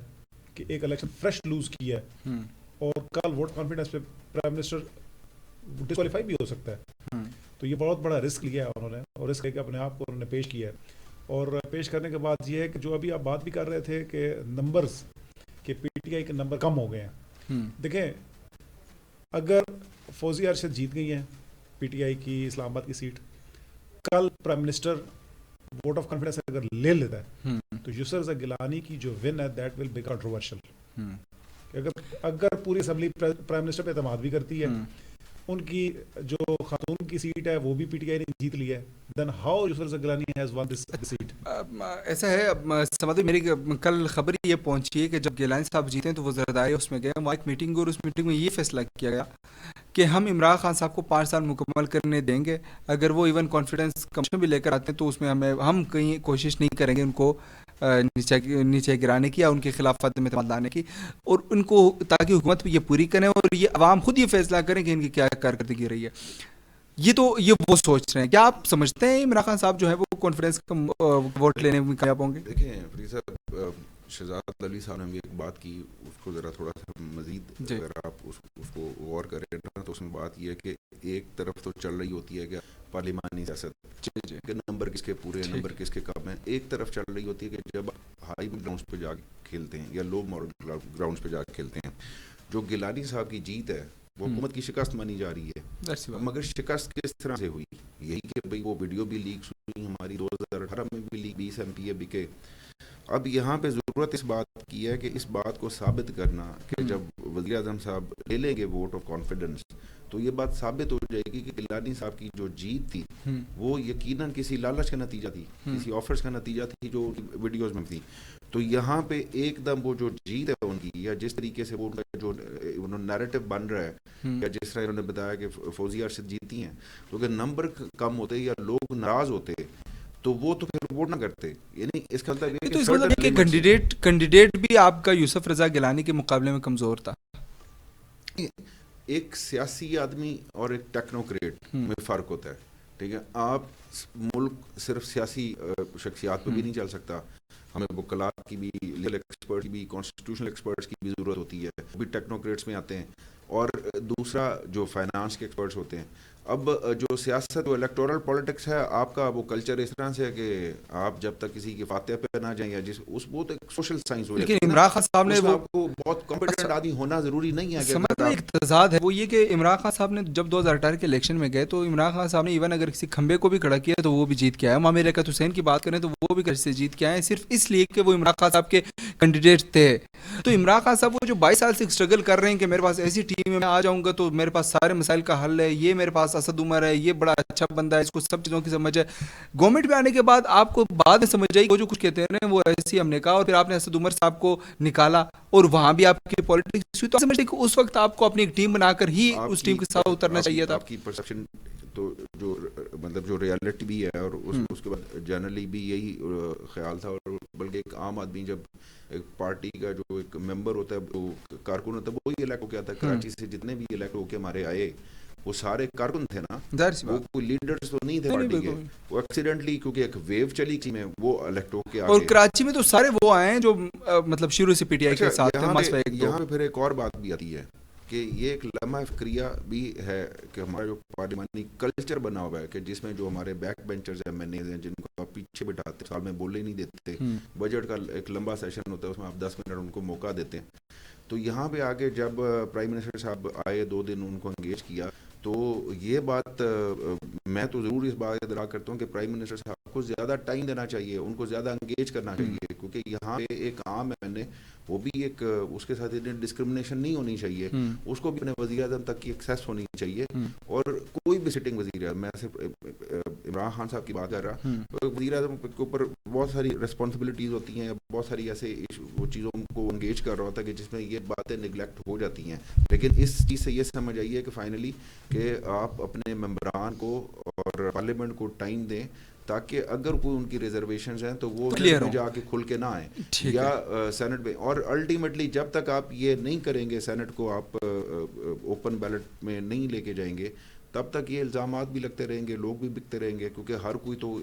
کہ ایک الیکشن فریش لوز کیا ہے اور کل ووٹ کانفیڈنس پہ پرائم منسٹر ڈسکوالیفائی بھی ہو سکتا ہے. تو یہ بہت بڑا رسک لیا ہے انہوں نے اور رسک لے کے اپنے آپ کو انہوں نے پیش کیا ہے. اور پیش کرنے کے بعد یہ ہے کہ جو ابھی آپ بات بھی کر رہے تھے کہ نمبرز کہ پی ٹی آئی کے نمبر کم ہو گئے ہیں. دیکھیں اگر فوزیہ ارشد جیت گئی ہیں پی ٹی آئی کی اسلام آباد کی سیٹ, کل prime minister vote of confidence اگر لے لیتا ہے تو یسر رضا گیلانی کی جو ون ہے دیٹ ول بی کنٹروورشل. اگر پوری اسمبلی پرائم منسٹر پہ اعتماد بھی کرتی ہے, ان کی جو خاتون کی سیٹ ہے وہ بھی پی ٹی آئی نے جیت لی ہے, then how Yousaf Raza Gilani has won this seat. ایسا ہے سمادی میری کل خبر یہ پہنچی ہے کہ جب گیلانی صاحب جیتے ہیں تو وہ زرداری اس میں گئے, وہاں ایک میٹنگ ہوئی اور اس میٹنگ میں یہ فیصلہ کیا گیا کہ ہم عمران خان صاحب کو 5 سال مکمل کرنے دیں گے, اگر وہ ایون کانفیڈنس کمیشن بھی لے کر آتے ہیں تو اس میں ہم کہیں کوشش نہیں کریں گے ان کو نیچے گرانے کی یا ان کے خلاف عدم اعتماد لانے کی, اور ان کو تاکہ حکومت یہ پوری کریں اور یہ عوام خود یہ فیصلہ کریں کہ ان کی کیا کارکردگی رہی ہے. یہ وہ سوچ رہے ہیں. کیا آپ سمجھتے ہیں عمران خان صاحب جو ہے وہ کانفیڈنس کا ووٹ لینے میں کامیاب ہوں گے؟ دیکھیں فرید صاحب, شہزاد علی صاحب نے بھی ایک بات کی, اس کو ذرا تھوڑا سا مزید اگر آپ اس کو غور کریں تو اس میں بات یہ ہے کہ ایک طرف تو چل رہی ہوتی ہے کہ پارلیمانی سیاست کہ نمبر کس کے پورے ہیں, نمبر کس کے کم ہیں. ایک طرف چل رہی ہوتی ہے کہ جب ہائی گراؤنڈس پہ جا کے کھیلتے ہیں یا لو ماڈل گراؤنڈس پہ جا کے کھیلتے ہیں, جو گیلانی صاحب کی جیت ہے وہ حکومت کی شکست مانی جا رہی ہے. مگر شکست کس طرح سے ہوئی, یہی کہ بھئی وہ ویڈیو بھی لیکس ہوئی ہماری 2018 میں بھی لیک, 20 ایم پی اے بکے. اب یہاں پہ ضرورت اس بات کی ہے کہ اس بات کو ثابت کرنا کہ جب وزیر اعظم صاحب لے لیں گے ووٹ آف کانفیڈنس تو یہ بات ثابت ہو جائے گی کہ گیلانی صاحب کی جو جیت تھی وہ یقیناً کسی لالچ کا نتیجہ تھی, کسی آفرز کا نتیجہ تھی جو ویڈیوز میں تھی. تو یہاں پہ ایک دم وہ جو جیت ہے ان کی, یا جس طریقے سے وہ جو نیریٹو بن رہا ہے, یا جس طرح انہوں نے بتایا کہ فوزیہ ارشد جیتی ہیں, تو اگر نمبر کم ہوتے یا لوگ ناراض ہوتے تو وہ تو پھر ووٹ نہ کرتے. یعنی اس کا مطلب یہ کہ کینڈیڈیٹ بھی آپ کا یوسف رضا گیلانی کے مقابلے میں کمزور تھا. ایک سیاسی آدمی اور ایک ٹیکنوکریٹ میں فرق ہوتا ہے, ٹھیک ہے. آپ ملک صرف سیاسی شخصیات پہ بھی نہیں چل سکتا, ہمیں وکلاء کی بھی, لیگل ایکسپرٹ کی بھی, کانسٹیٹیوشنل ایکسپرٹس کی بھی ضرورت ہوتی ہے, وہ بھی ٹیکنوکریٹس میں آتے ہیں. اور دوسرا جو فائنانس کے ایکسپرٹس ہوتے ہیں. اب جو سیاست وہ الیکٹورل پولیٹکس ہے, آپ کا وہ کلچر اس طرح سے ہے کہ آپ جب تک کسی کی فاتح پہ نہ جائیں یا جس اس وہ تو ایک سوشل سائنس ہو جاتی ہے. لیکن عمران خان صاحب نے وہ بہت کمپیٹنٹ آدمی ہونا ضروری نہیں ہے. سمجھنا ایک تضاد ہے, وہ یہ کہ عمران خان صاحب نے جب 2018 کے الیکشن میں گئے تو عمران خان صاحب نے ایون اگر کسی کھمبے کو بھی کھڑا کیا تو وہ بھی جیت کے آئے. امام لیاقت حسین کی بات کریں تو وہ بھی کہیں سے جیت کے آئے صرف اس لیے کہ وہ عمران خان صاحب کے کینڈیڈیٹ تھے. تو عمران خان صاحب وہ جو 22 سال سے اسٹرگل کر رہے ہیں کہ میرے پاس ایسی ٹیم ہے, میں آ جاؤں گا تو میرے پاس سارے مسائل کا حل ہے, یہ میرے پاس اسد عمر ہے, یہ بڑا اچھا بندہ ہے, اس کو سب چیزوں کی سمجھ ہے. گورنمنٹ میں آنے کے بعد آپ کو بعد میں سمجھ آئی وہ جو کچھ کہتے ہیں وہ ایسی ہم نے کہا, اور پھر آپ نے اسد عمر صاحب کو نکالا اور وہاں بھی آپ کی پالیٹکس ہوئی. تو سمجھتے کہ اس وقت آپ کو اپنی ایک ٹیم بنا کر ہی اس ٹیم کے ساتھ اترنا چاہیے تھا. آپ کی پرسپشن تو جو مطلب جو ریالٹی بھی ہے, اور اس کے بعد جنرلی بھی یہی خیال تھا. اور بلکہ ایک عام آدمی جب ایک پارٹی کا جو ایک ممبر ہوتا ہے, جو کارکن ہوتا ہے, وہی الیکٹ ہو کے آتا ہے. کراچی سے جتنے بھی الیکٹ ہو کے ہمارے آئے وہ سارے کارکن تھے نا, وہ کوئی لیڈرز تو نہیں تھے پارٹی کے. وہ ایکسیڈنٹلی کیونکہ ایک ویو چلی تھی میں وہ الیکٹ ہو کے آ گئے. اور کراچی میں تو سارے وہ آئے ہیں جو مطلب شروع سے پی ٹی آئی کے ساتھ تھے. یہاں پہ پھر ایک اور بات بھی آتی ہے کہ یہ ایک لمحہ فکریہ بھی ہے کہ ہمارا جو پارلیمانی کلچر بنا ہوا ہے کہ جس میں جو ہمارے back benchers MNAs ہیں جن کو آپ پیچھے بٹھاتے, سال میں بولے ہی نہیں دیتے, بجٹ کا ایک لمبا سیشن ہوتا ہے اس میں آپ 10 منٹ ان کو موقع دیتے ہیں, تو یہاں پہ آگے جب پرائم منسٹر صاحب آئے 2 دن ان کو انگیج کیا تو یہ بات میں تو ضرور اس بات ادرا کرتا ہوں کہ پرائم منسٹر صاحب کو زیادہ ٹائم دینا چاہیے, ان کو زیادہ انگیج کرنا چاہیے, کیونکہ یہاں پہ ایک عام ہے نے وہ بھی ایک اس کے ساتھ ڈسکرمنیشن نہیں ہونی چاہیے, اس کو بھی اپنے وزیر اعظم تک کی ایکسیس ہونی چاہیے. اور کوئی بھی سٹنگ وزیر اعظم, میں صرف عمران خان صاحب کی بات کر رہا, وزیر اعظم کے اوپر بہت ساری رسپانسبلٹیز ہوتی ہیں, بہت ساری ایسے چیزوں کو انگیج کر رہا ہوتا ہے کہ جس میں یہ باتیں نگلیکٹ ہو جاتی ہیں. لیکن اس چیز سے یہ سمجھ آئیے کہ فائنلی کہ آپ اپنے ممبران کو اور پارلیمنٹ کو ٹائم دیں تاکہ اگر کوئی ان کی ریزرویشنز ہیں تو وہ میں جا کے کھل کے نہ آئیں یا سینٹ میں. اور الٹیمیٹلی جب تک آپ یہ نہیں کریں گے, سینٹ کو آپ اوپن بیلٹ میں نہیں لے کے جائیں گے, تب تک یہ الزامات بھی لگتے رہیں گے, لوگ بھی بکتے رہیں گے, کیونکہ ہر کوئی تو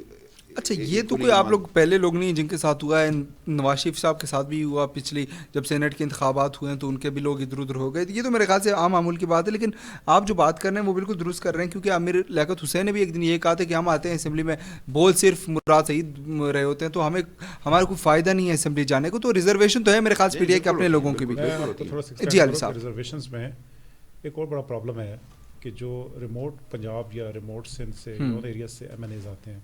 اچھا یہ تو کوئی آپ لوگ پہلے لوگ نہیں جن کے ساتھ ہوا ہے, نواز شریف صاحب کے ساتھ بھی ہوا پچھلی جب سینٹ کے انتخابات ہوئے ہیں تو ان کے بھی لوگ ادھر ادھر ہو گئے. یہ تو میرے خیال سے عام معمول کی بات ہے, لیکن آپ جو بات کر رہے ہیں وہ بالکل درست کر رہے ہیں, کیونکہ امیر لیاقت حسین نے بھی ایک دن یہ کہا تھا کہ ہم آتے ہیں اسمبلی میں بول صرف مراد سعید رہے ہوتے ہیں تو ہمیں ہمارا کوئی فائدہ نہیں ہے اسمبلی جانے کو. تو ریزرویشن تو ہے میرے خیال سے پی ٹی آئی کے اپنے لوگوں کی بھی. جی علی صاحب, ریزرویشنز میں ایک اور بڑا پرابلم ہے کہ جو ریموٹ پنجاب یا ریموٹ سندھ سے اور ایریاز سے ایم این ایز آتے ہیں,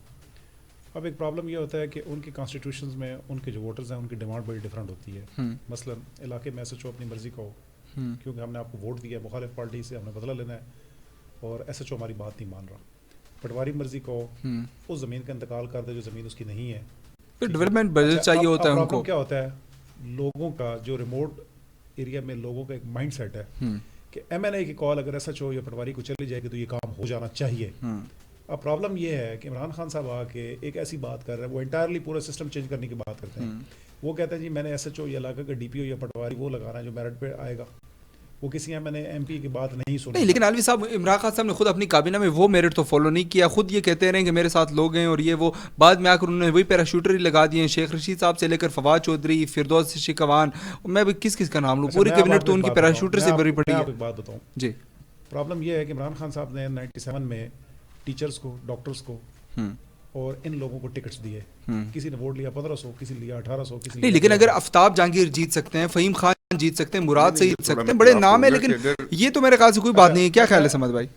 اب ایک پرابلم یہ ہوتا ہے کہ ان کی کانسٹیٹیوشنز میں ان کے جو ووٹرز ہیں ان کی ڈیمانڈ بڑی ڈفرینٹ ہوتی ہے. مثلا علاقے میں ایس ایچ او اپنی مرضی کا ہو, کیونکہ ہم نے آپ کو ووٹ دیا ہے, مخالف پارٹی سے ہم نے بدلہ لینا ہے, اور ایس ایچ او ہماری بات نہیں مان رہا. پٹواری مرضی کا ہو, اس زمین کا انتقال کر دے جو زمین اس کی نہیں ہے, ڈیولپمنٹ بجٹ چاہیے ہوتا ہے ان کو. کیا ہوتا ہے لوگوں کا, جو ریموٹ ایریا میں لوگوں کا ایک مائنڈ سیٹ ہے کہ ایم این اے کی کال اگر ایس ایچ او یا پٹواری کو چلی جائے گی تو یہ کام ہو جانا چاہیے. اب پرابلم یہ ہے کہ عمران خان صاحب آ کے ایک ایسی بات کر رہے ہیں, وہ انٹائرلی پورا سسٹم چینج کرنے کی بات کرتے ہیں. وہ کہتے ہیں جی میں نے ایس ایچ او یا علاقہ کا ڈی پی او یا پٹواری وہ لگانا ہے جو میرٹ پہ آئے گا. وہ کسی میں نے ایم پی کی بات نہیں سنی. نہیں, لیکن علوی صاحب عمران خان صاحب نے خود اپنی کابینہ میں وہ میرٹ تو فالو نہیں کیا, خود یہ کہتے رہے کہ میرے ساتھ لوگ ہیں اور یہ وہ, بعد میں آ کر انہوں نے وہی پیراشوٹر ہی لگا دیے ہیں, شیخ رشید صاحب سے لے کر فواد چودھری, فردوس شکوان, میں بھی کس کا نام لوں, پوری کیبنٹ تو ان کی پیراشوٹر سے بھری پڑی ہے. ایک بات بتاؤں جی, پرابلم یہ ہے کہ عمران خان صاحب نے 97 میں ٹیچرز کو, ڈاکٹرز کو اور ان لوگوں کو ٹکٹس دیے. کسی نے ووٹ لیا 1500, کسی نے لیا 1800, کسی نے. نہیں, لیکن اگر آفتاب جہانگیر جیت سکتے ہیں, فہیم خان جیت سکتے ہیں, مراد سے جیت سکتے ہیں, بڑے نام ہے, لیکن یہ تو میرے خیال سے کوئی بات نہیں ہے. کیا خیال ہے سمجھ بھائی؟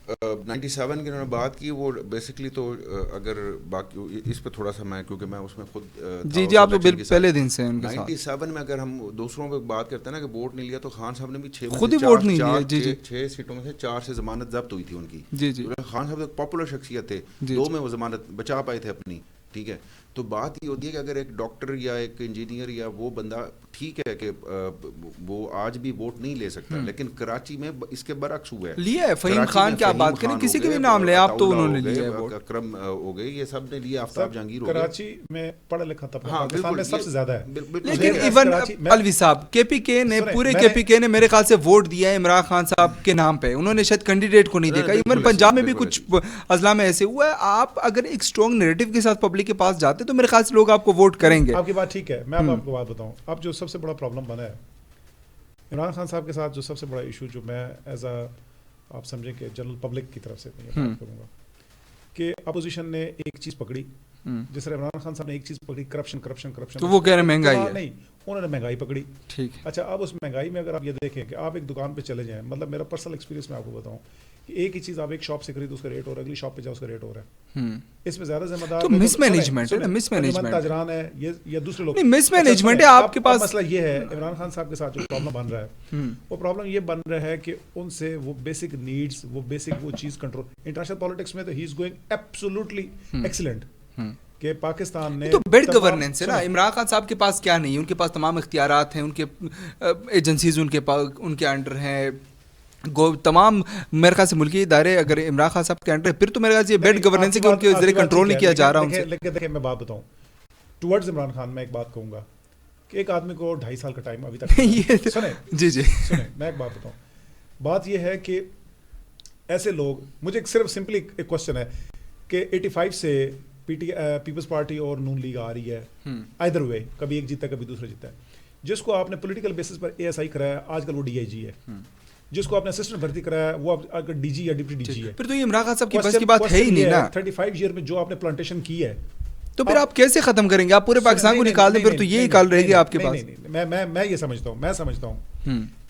97 کی انہوں نے بات کی, وہ بیسکلی تو اگر باقی اس پہ تھوڑا سا میں, کیونکہ میں اس میں خود جی آپ تو پہلے دن سے 97 میں اگر ہم دوسروں پہ بات کرتے ہیں نا کہ ووٹ نہیں لیا, تو خان صاحب نے بھی 6 سیٹوں میں سے 4 سے ضمانت ضبط ہوئی تھی ان کی. جی خان صاحب ایک پاپولر شخصیت تھے, 2 میں وہ ضمانت بچا پائے تھے اپنی. ٹھیک ہے, تو بات یہ ہوتی ہے کہ اگر ایک ڈاکٹر یا ایک انجینئر یا وہ بندہ, ٹھیک ہے کہ وہ آج بھی ووٹ نہیں لے سکتا, لیکن کراچی میں اس کے برعکس ہوا ہے. لیا ہے فہیم خان کی آپ بات کریں, کسی کے بھی نام لیں آپ, تو انہوں نے لیا ہے. اکرم ہو گئے, یہ سب نے لیا. آفتاب جہانگیر ہو گئے. کراچی میں پڑھا لکھا طبقہ پاکستان میں سب سے زیادہ ہے. لیکن ایون الوی صاحب کے پی کے نے, پورے کے پی کے نے میرے خیال سے ووٹ دیا ہے عمران خان صاحب کے نام پہ, انہوں نے شاید کینڈیڈیٹ کو نہیں دیکھا. ایون پنجاب میں بھی کچھ اضلاع میں ایسے ہوا ہے. آپ اگر ایک اسٹرانگ نیریٹو کے ساتھ پبلک کے پاس جاتے تو میرے خیال سے لوگ آپ کو ووٹ کریں گے. آپ کی بات ٹھیک ہے, میں آپ کو بات بتاؤں. اب جو سب سے بڑا پرابلم بنا ہے عمران خان صاحب کے ساتھ, جو سب سے بڑا ایشو جو میں ایز اے آپ سمجھیں کہ جنرل پبلک کی طرف سے بات کروں گا, کہ اپوزیشن نے ایک چیز پکڑی, جس طرح عمران خان صاحب نے ایک چیز پکڑی, کرپشن, تو وہ کہہ رہے ہیں مہنگائی ہے. نہیں, انہوں نے مہنگائی پکڑی. ٹھیک. اچھا, اب اس مہنگائی میں اگر آپ یہ دیکھیں کہ آپ ایک دکان پہ چلے جائیں, مطلب میرا پرسنل ایکسپیرینس میں آپ کو بتاؤں کہ ایک ہی چیز آپ ایک شاپ سے خرید اس کا ریٹ اور اگلی شاپ پہ جاؤ اس کا ریٹ ہو رہا ہے. اس میں زیادہ ذمہ دار تو مس مینجمنٹ ہے نا, مس مینجمنٹ تاجران ہے یہ یا دوسرے لوگ. نہیں, مس مینجمنٹ ہے آپ کے پاس. مسئلہ یہ ہے عمران خان صاحب کے ساتھ جو پرابلم بن رہا ہے, وہ پرابلم یہ بن رہا ہے کہ ان سے وہ بیسک نیڈس, وہ بیسک وہ چیز کنٹرول. انٹرنیشنل پالیٹکس میں تو ہی از گوئنگ ایبسولوٹلی ایکسیلنٹ, کہ پاکستان نے تو بیڈ گورننس ہے نا. عمران خان صاحب کے پاس کیا نہیں ہے, ان کے پاس تمام اختیارات ہیں, ان کے ایجنسیز ان کے انڈر ہیں, تمام میرے خیال سے ملکی ادارے اگر عمران خان صاحب کے انڈر ہے, پھر تو میرے خیال سے یہ بیڈ گورننس ہے کہ ان کے ذریعے کنٹرول نہیں کیا جا رہا ان سے. دیکھیں میں بات بتاؤں ٹورڈز عمران خان, میں ایک بات کہوں گا کہ ایک آدمی کو 2.5 سال کا ٹائم ابھی تک سنیں. جی سنیں, میں ایک بات بتاؤں. بات یہ ہے کہ ایسے لوگ, مجھے صرف سمپلی ایک کوشچن ہے کہ 85 سے پیپلز پارٹی اور نون لیگ آ رہی ہے, آئدر وے, کبھی ایک جیتا ہے کبھی دوسرا جیتا ہے. جس کو آپ نے political basis per A S I کرایا, آج کل وہ ڈی آئی جی ہے. جس کو آپ نے اسسٹنٹ بھرتی کرایا وہ اگر ڈی جی یا ڈپٹی ڈی جی ہے. پھر تو یہ عمران خان صاحب کی بس کی بات ہے ہی نہیں نا. 35 ایئر میں جو آپ نے پلانٹیشن کی ہے, تو پھر آپ کیسے ختم کریں گے؟ آپ پورے پاکستان کو نکال دیں, پھر تو یہی کال رہے گی آپ کے پاس. میں یہ سمجھتا ہوں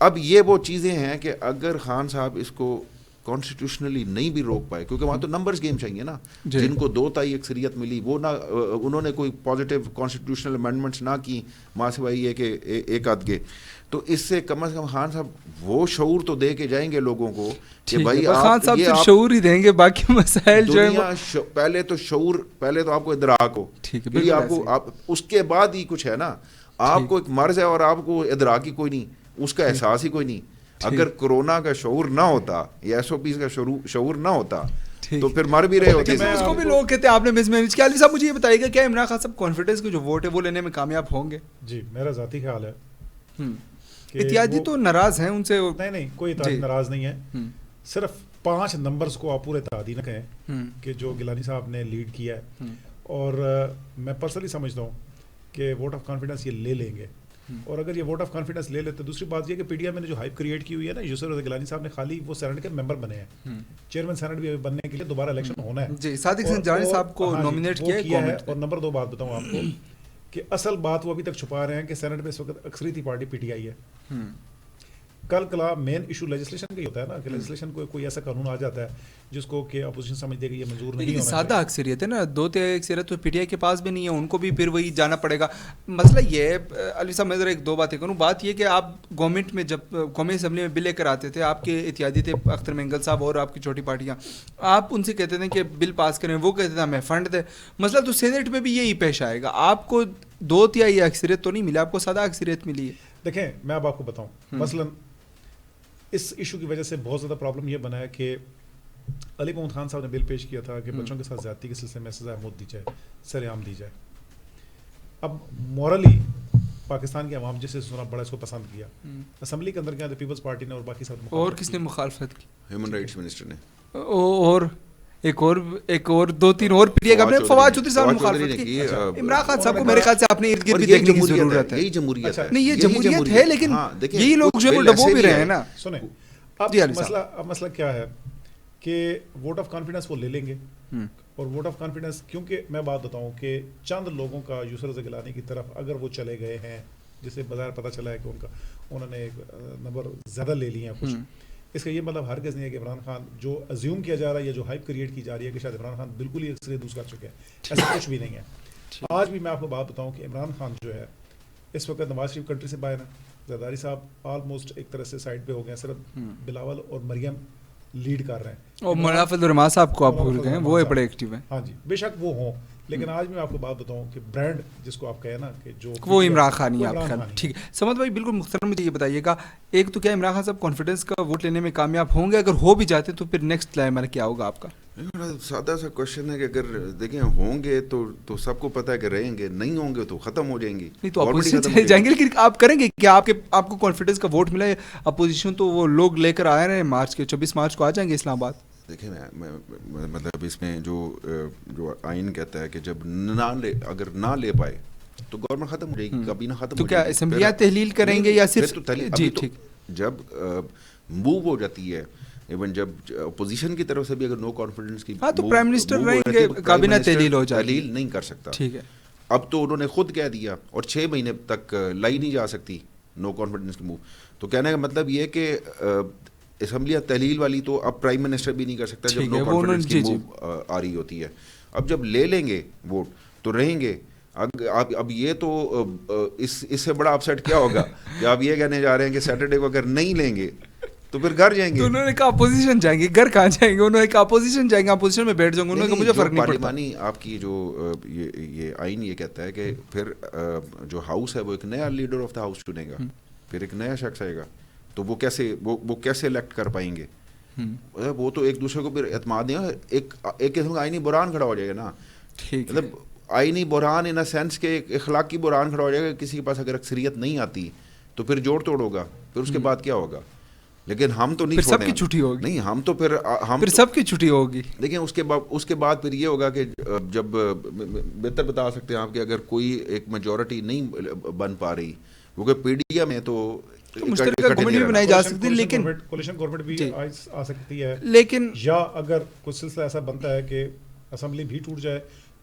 اب یہ وہ چیزیں ہیں کہ اگر خان صاحب اس کو کانسٹیٹیوشنلی نہیں بھی روک پائے, کیونکہ وہاں تو نمبرز گیم چاہیے نا, جن کو 2 تائی اکثریت ملی وہ نہ, انہوں نے کوئی پازیٹیو کانسٹیٹیوشنل امینڈمنٹس نہ کی ماں سوائے یہ کہ ایک آدھ کے, تو اس سے کم از کم خان صاحب وہ شعور تو دے کے جائیں گے لوگوں کو کہ بھائی خان صاحب صرف شعور ہی دیں گے, باقی مسائل جو ہے پہلے تو شعور, پہلے تو آپ کو ادراک ہو, پھر آپ کو اس کے بعد ہی کچھ ہے نا. آپ کو ایک مرض ہے اور آپ کو ادراک ہی کوئی نہیں, اس کا احساس ہی کوئی نہیں. اگر کورونا کا شعور نہ ہوتا یا ایس او پیز کا شعور نہ ہوتا تو پھر مر بھی رہے ہوتے. اس کو بھی لوگ کہتے ہیں آپ نے مس مینج کیا. علی صاحب مجھے یہ بتائیے گا کیا عمران خان صاحب کانفیڈنس کے جو ووٹ ہے وہ لینے میں کامیاب ہوں گے؟ جی میرا ذاتی خیال ہے. اتحادی تو ناراض ہیں ان سے. نہیں کوئی اتحادی ناراض نہیں ہے, صرف 5 نمبرز کو آپ پورے اتحادی نہ کہیں کہ جو گیلانی صاحب نے لیڈ کیا ہے, اور میں پرسنلی سمجھتا ہوں کہ ووٹ آف کانفیڈنس یہ لے لیں گے. اور اگر یہ ووٹ آف کانفیڈنس لے لیتے, دوسری بات یہ کہ پی ڈی ایم نے جو ہائپ کریٹ کی ہوئی ہے نا, یوسف رضا گیلانی صاحب نے خالی وہ سینٹ کے ممبر بنے ہیں, چیئرمین سینٹ بھی بننے کے لیے دوبارہ الیکشن ہونا ہے. جی صادق حسین جانی صاحب کو نومینیٹ کیا ہے. اور نمبر 2 بات بتاؤں آپ کو کہ اصل بات وہ ابھی تک چھپا رہے ہیں کہ سینٹ میں اس وقت اکثریتی پارٹی پی ٹی آئی ہے. کل کلا مین ایشو لیجسلیشن کا ہی ہوتا ہے نا, کہ لیجسلیشن کو کوئی ایسا قانون آ جاتا ہے جس کو کہ اپوزیشن سمجھ دے گی یہ منظور نہیں ہونا. سادہ اکثریت ہے نا, 2 اکثریت تو پی ٹی آئی کے پاس بھی نہیں ہے, ان کو بھی پھر وہی جانا پڑے گا. مسئلہ یہ ہے علی صاحب, میں ذرا 2 باتیں کروں. بات یہ کہ آپ گورنمنٹ میں جب قومی اسمبلی میں بل لے کر آتے تھے, آپ کے اتحادی تھے اختر مینگل صاحب اور آپ کی چھوٹی پارٹیاں, آپ ان سے کہتے تھے کہ بل پاس کریں, وہ کہتے تھے ہمیں فنڈ دے. مسئلہ تو سینیٹ میں بھی یہی پیش آئے گا. آپ کو 2/3 اکثریت تو نہیں ملی, آپ کو سادہ اکثریت ملی ہے. دیکھیں میں اب آپ کو بتاؤں, مثلاً اس ایشو کی وجہ سے بہت زیادہ پرابلم یہ بنا ہے کہ علی محمد خان صاحب نے بل پیش کیا تھا کہ بچوں کے ساتھ زیادتی کے سلسلے میں سزا موت دی جائے, سر عام دی جائے. اب مورلی پاکستان کے عوام جسے سنا بڑا اس کو پسند کیا. اسمبلی کے اندر کیا پیپلز پارٹی نے اور باقی سب, اور کس نے مخالفت کی؟ ہیومن رائٹس منسٹر نے, اور ایک اور 2-3 اور پی ٹی آئی کا فواد چودھری صاحب نے مخالفت کی. عمران خان صاحب کو میرے خیال سے اپنے ارد گرد بھی دیکھنے کی ضرورت ہے. یہی جمہوریت ہے, نہیں یہ جمہوریت ہے, لیکن یہی لوگ جو ہے ڈبو بھی رہے ہیں نا. سنیں اب مسئلہ کیا ہے کہ ووٹ آف کانفیڈنس وہ لے لیں گے, اور ووٹ آف کانفیڈنس کیونکہ میں بات بتاؤں کہ چند لوگوں کا یوسف رضا گیلانی کی طرف اگر وہ چلے گئے ہیں, جسے بظاہر پتہ چلا ہے کہ انہوں نے نمبر زیادہ لے لیے ہیں کچھ, اس کا یہ مطلب ہرگز نہیں ہے کہ عمران خان جو ازیوم کیا جا رہا ہے یا جو ہائپ کریٹ کی جا رہی ہے کہ شاید عمران خان بالکل ہی اکثریت دوسرا کر چکے ہیں, ایسا کچھ بھی نہیں ہے. آج بھی میں آپ کو بات بتاؤں کہ عمران خان جو ہے اس وقت نواز شریف کنٹری سے باہر ہے, زرداری صاحب آلموسٹ ایک طرح سے سائڈ پہ ہو گئے ہیں, صرف بلاول اور مریم لیڈ کر رہے ہیں, اور منافع الرحمان صاحب کو آپ بھول گئے ہیں, وہ بڑے ایکٹیو ہیں. ہاں جی بے شک وہ ہوں, لیکن آج میں آپ کو بات بتاؤں کہ برانڈ جس کو آپ کہیں نا کہ جو وہ عمران خان ہی آپ کا. ٹھیک ہے سمد بھائی, بالکل مختصر مجھے یہ بتائیے گا, ایک تو کیا عمران خان صاحب کانفیڈنس کا ووٹ لینے میں کامیاب ہوں گے, اگر ہو بھی جاتے تو پھر نیکسٹ عمل کیا ہوگا آپ کا؟ سادہ سا کوشچن ہے کہ اگر دیکھیں ہوں گے تو سب کو پتہ ہے کہ رہیں گے, نہیں ہوں گے تو ختم ہو جائیں گے. نہیں تو اپوزیشن چلے جائیں گے, لیکن آپ کریں گے کیا؟ آپ کو کانفیڈنس کا ووٹ ملا ہے, اپوزیشن تو وہ لوگ لے کر آئے ہیں مارچ کے 24 مارچ کو آ جائیں گے اسلام آباد. دیکھیں مطلب اس میں جو آئین کہتا ہے کہ جب اگر نہ لے پائے تو گورنمنٹ ختم ہو جائے گی, کبھی نہ ختم. تو کیا اسمبلیاں تحلیل کریں گے یا صرف جی ٹھیک, جب موو ہو جاتی ہے ایون جب اپوزیشن کی طرف سے بھی اگر نو کانفیڈنس کی, ہاں تو پرائم منسٹر رہیں گے, کابینہ تحلیل ہو جائے, تحلیل نہیں کر سکتا. ٹھیک ہے, اب تو انہوں نے خود کہہ دیا اور 6 مہینے تک لائی نہیں جا سکتی نو کانفیڈنس کی موو. تو کہنے کا مطلب یہ کہ اسمبلیاں تحلیل والی تو اب پرائم منسٹر بھی نہیں کر سکتا جب نو کانفیڈنس کی موو آ رہی ہوتی ہے. اب جب لے لیں گے ووٹ تو رہیں گے. اب یہ تو اس سے بڑا اپ سیٹ کیا ہوگا کہ آپ یہ کہنے جا رہے ہیں کہ سیٹرڈے کو اگر نہیں لیں گے تو پھر گھر جائیں گے. انہوں نے کہا اپوزیشن جائیں گے, گھر کہاں جائیں گے؟ انہوں نے کہا اپوزیشن جائیں گے, اپوزیشن میں بیٹھ جاؤں گے. انہوں نے کہا مجھے فرق نہیں پڑتا. پارلیمانی آپ کی جو یہ آئین یہ کہتا ہے کہ پھر جو ہاؤس ہے وہ ایک نیا لیڈر آف دا ہاؤس چنے گا, پھر ایک نیا شخص آئے گا, تو وہ کیسے الیکٹ کر پائیں گے؟ وہ تو ایک دوسرے کو پھر اعتماد نہیں, ایک قسم کا آئینی بحران کھڑا ہو جائے گا نا. مطلب آئینی بحران ان سینس کے ایک اخلاقی بحران کھڑا ہو جائے گا. کسی کے پاس اگر اکثریت نہیں آتی تو پھر جوڑ توڑ ہوگا, پھر اس کے بعد کیا ہوگا؟ لیکن ہم تو نہیں, سب کی چھٹی ہوگی. نہیں, ہم تو پھر سب کی چھٹی ہوگی. دیکھیں اس کے بعد پھر یہ ہوگا کہ جب بہتر بتا سکتے ہیں آپ کہ اگر کوئی ایک میجورٹی نہیں بن پا رہی, کیونکہ پی ڈی ایم میں تو مشترکہ گورنمنٹ بھی بنائی جا سکتی ہے, لیکن کولیشن گورنمنٹ بھی آ سکتی ہے, لیکن یا اگر کچھ سلسلہ ایسا بنتا ہے کہ اسمبلی بھی ٹوٹ جائے